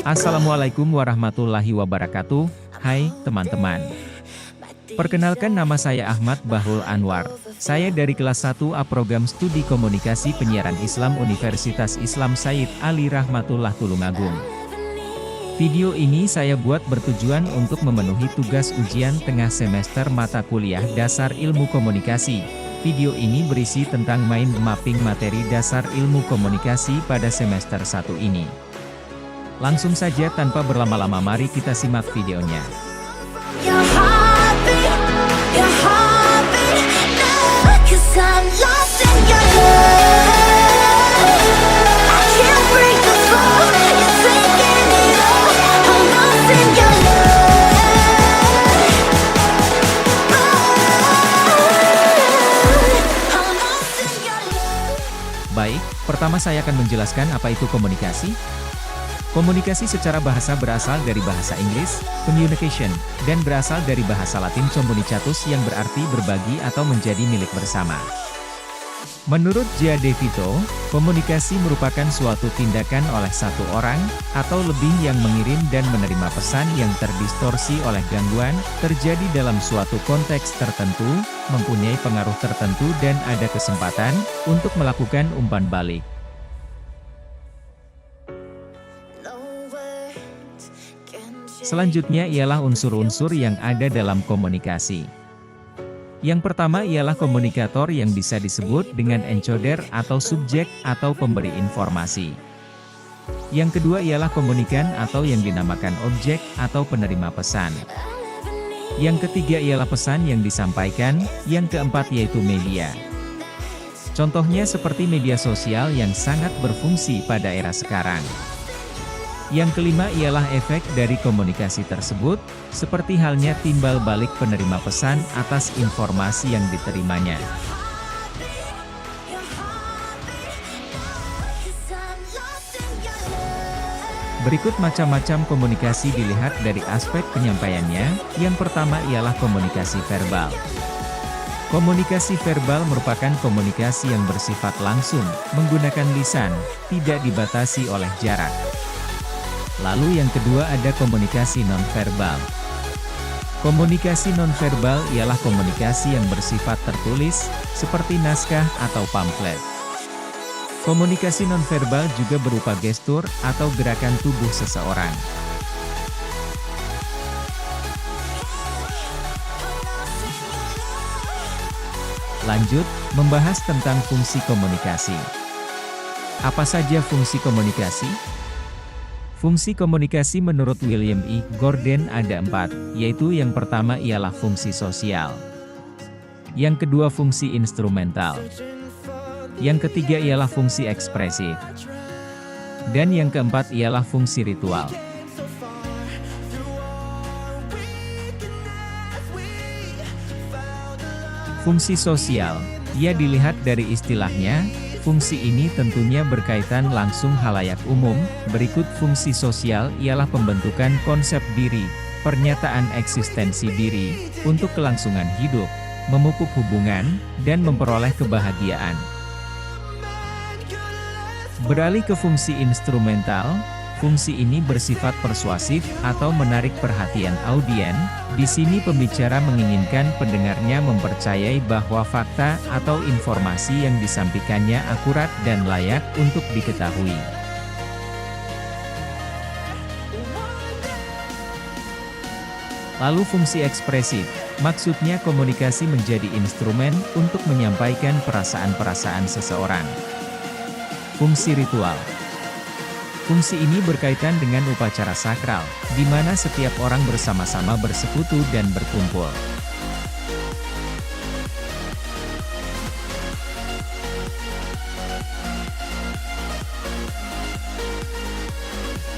Assalamualaikum warahmatullahi wabarakatuh. Hai teman-teman. Perkenalkan, nama saya Ahmad Bahrul Anwar. Saya dari kelas 1A Program Studi Komunikasi Penyiaran Islam Universitas Islam Said Ali Rahmatullah Tulungagung. Video ini saya buat bertujuan untuk memenuhi tugas ujian tengah semester mata kuliah dasar ilmu komunikasi. Video ini berisi tentang mind mapping materi dasar ilmu komunikasi pada semester 1 ini. Langsung saja tanpa berlama-lama, mari kita simak videonya. Baik, pertama saya akan menjelaskan apa itu komunikasi. Komunikasi secara bahasa berasal dari bahasa Inggris, communication, dan berasal dari bahasa Latin communitatis yang berarti berbagi atau menjadi milik bersama. Menurut Gia De Vito, komunikasi merupakan suatu tindakan oleh satu orang, atau lebih yang mengirim dan menerima pesan yang terdistorsi oleh gangguan, terjadi dalam suatu konteks tertentu, mempunyai pengaruh tertentu dan ada kesempatan untuk melakukan umpan balik. Selanjutnya ialah unsur-unsur yang ada dalam komunikasi. Yang pertama ialah komunikator yang bisa disebut dengan encoder atau subjek atau pemberi informasi. Yang kedua ialah komunikan atau yang dinamakan objek atau penerima pesan. Yang ketiga ialah pesan yang disampaikan, yang keempat yaitu media. Contohnya seperti media sosial yang sangat berfungsi pada era sekarang. Yang kelima ialah efek dari komunikasi tersebut, seperti halnya timbal balik penerima pesan atas informasi yang diterimanya. Berikut macam-macam komunikasi dilihat dari aspek penyampaiannya. Yang pertama ialah komunikasi verbal. Komunikasi verbal merupakan komunikasi yang bersifat langsung, menggunakan lisan, tidak dibatasi oleh jarak. Lalu yang kedua ada komunikasi nonverbal. Komunikasi nonverbal ialah komunikasi yang bersifat tertulis, seperti naskah atau pamflet. Komunikasi nonverbal juga berupa gestur atau gerakan tubuh seseorang. Lanjut, membahas tentang fungsi komunikasi. Apa saja fungsi komunikasi? Fungsi komunikasi menurut William E. Gordon ada 4, yaitu yang pertama ialah fungsi sosial. Yang kedua fungsi instrumental. Yang ketiga ialah fungsi ekspresif. Dan yang keempat ialah fungsi ritual. Fungsi sosial, ia dilihat dari istilahnya. Fungsi ini tentunya berkaitan langsung halayak umum. Berikut fungsi sosial ialah pembentukan konsep diri, pernyataan eksistensi diri, untuk kelangsungan hidup, memupuk hubungan, dan memperoleh kebahagiaan. Beralih ke fungsi instrumental, fungsi ini bersifat persuasif atau menarik perhatian audien. Di sini pembicara menginginkan pendengarnya mempercayai bahwa fakta atau informasi yang disampaikannya akurat dan layak untuk diketahui. Lalu fungsi ekspresif, maksudnya komunikasi menjadi instrumen untuk menyampaikan perasaan-perasaan seseorang. Fungsi ritual. Fungsi ini berkaitan dengan upacara sakral, di mana setiap orang bersama-sama bersekutu dan berkumpul.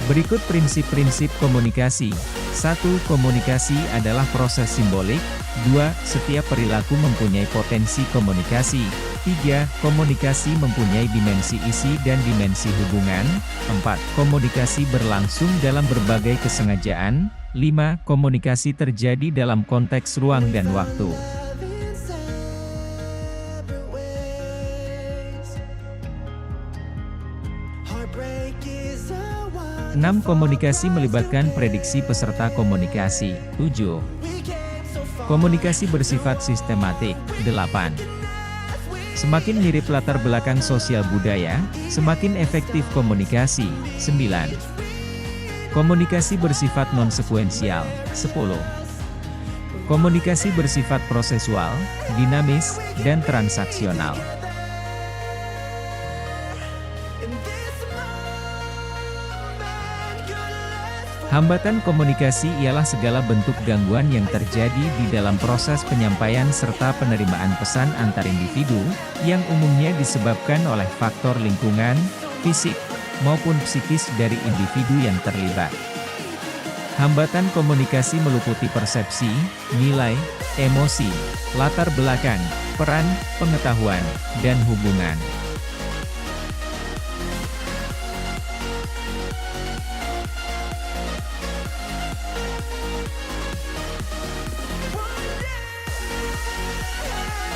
Berikut prinsip-prinsip komunikasi. 1. Komunikasi adalah proses simbolik. 2. Setiap perilaku mempunyai potensi komunikasi. 3. Komunikasi mempunyai dimensi isi dan dimensi hubungan. 4. Komunikasi berlangsung dalam berbagai kesengajaan. 5. Komunikasi terjadi dalam konteks ruang dan waktu. Heartbreak is a wild 6. Komunikasi melibatkan prediksi peserta komunikasi. 7. Komunikasi bersifat sistematik. 8. Semakin mirip latar belakang sosial budaya, semakin efektif komunikasi. 9. Komunikasi bersifat non-sekuensial. 10. Komunikasi bersifat prosesual, dinamis, dan transaksional. Hambatan komunikasi ialah segala bentuk gangguan yang terjadi di dalam proses penyampaian serta penerimaan pesan antar individu, yang umumnya disebabkan oleh faktor lingkungan, fisik, maupun psikis dari individu yang terlibat. Hambatan komunikasi meliputi persepsi, nilai, emosi, latar belakang, peran, pengetahuan, dan hubungan.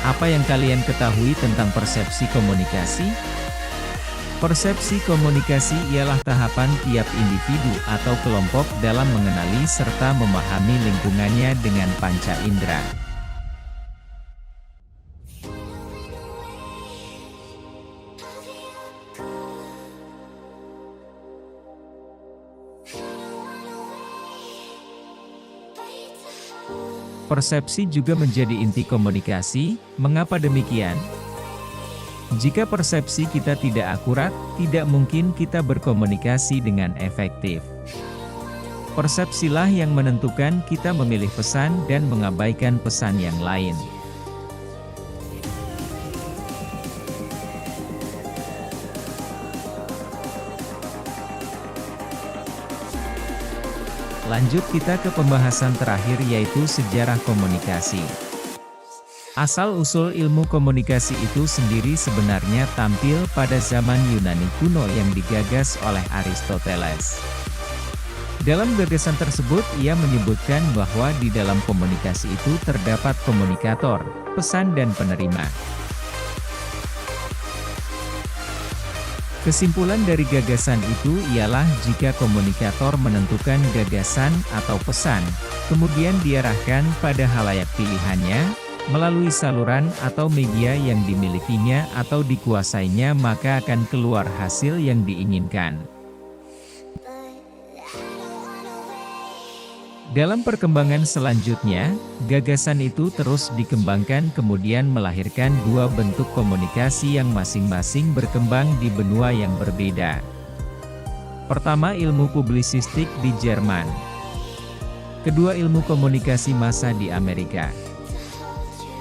Apa yang kalian ketahui tentang persepsi komunikasi? Persepsi komunikasi ialah tahapan tiap individu atau kelompok dalam mengenali serta memahami lingkungannya dengan panca indera. Persepsi juga menjadi inti komunikasi. Mengapa demikian? Jika persepsi kita tidak akurat, tidak mungkin kita berkomunikasi dengan efektif. Persepsilah yang menentukan kita memilih pesan dan mengabaikan pesan yang lain. Lanjut kita ke pembahasan terakhir, yaitu sejarah komunikasi. Asal-usul ilmu komunikasi itu sendiri sebenarnya tampil pada zaman Yunani kuno yang digagas oleh Aristoteles. Dalam gagasan tersebut ia menyebutkan bahwa di dalam komunikasi itu terdapat komunikator, pesan dan penerima. Kesimpulan dari gagasan itu ialah jika komunikator menentukan gagasan atau pesan, kemudian diarahkan pada halayak pilihannya, melalui saluran atau media yang dimilikinya atau dikuasainya, maka akan keluar hasil yang diinginkan. Dalam perkembangan selanjutnya, gagasan itu terus dikembangkan kemudian melahirkan dua bentuk komunikasi yang masing-masing berkembang di benua yang berbeda. Pertama, ilmu publisistik di Jerman. Kedua, ilmu komunikasi massa di Amerika.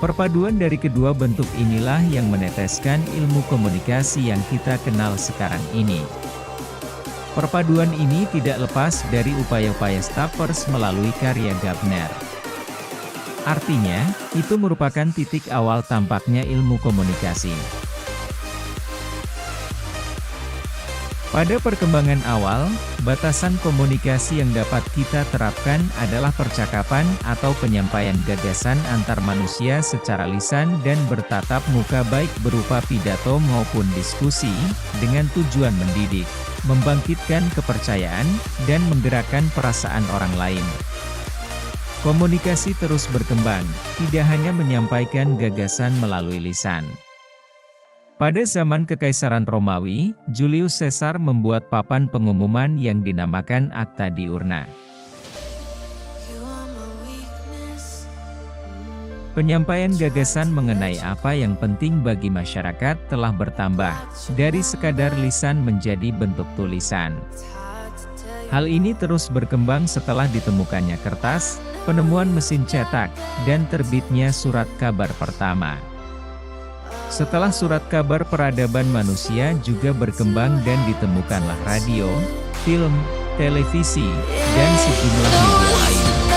Perpaduan dari kedua bentuk inilah yang meneteskan ilmu komunikasi yang kita kenal sekarang ini. Perpaduan ini tidak lepas dari upaya-upaya Staffers melalui karya Gabner. Artinya, itu merupakan titik awal tampaknya ilmu komunikasi. Pada perkembangan awal, batasan komunikasi yang dapat kita terapkan adalah percakapan atau penyampaian gagasan antar manusia secara lisan dan bertatap muka, baik berupa pidato maupun diskusi, dengan tujuan mendidik, membangkitkan kepercayaan, dan menggerakkan perasaan orang lain. Komunikasi terus berkembang, tidak hanya menyampaikan gagasan melalui lisan. Pada zaman Kekaisaran Romawi, Julius Caesar membuat papan pengumuman yang dinamakan Acta Diurna. Penyampaian gagasan mengenai apa yang penting bagi masyarakat telah bertambah, dari sekadar lisan menjadi bentuk tulisan. Hal ini terus berkembang setelah ditemukannya kertas, penemuan mesin cetak, dan terbitnya surat kabar pertama. Setelah surat kabar, peradaban manusia juga berkembang dan ditemukanlah radio, film, televisi, dan sejumlah media lain.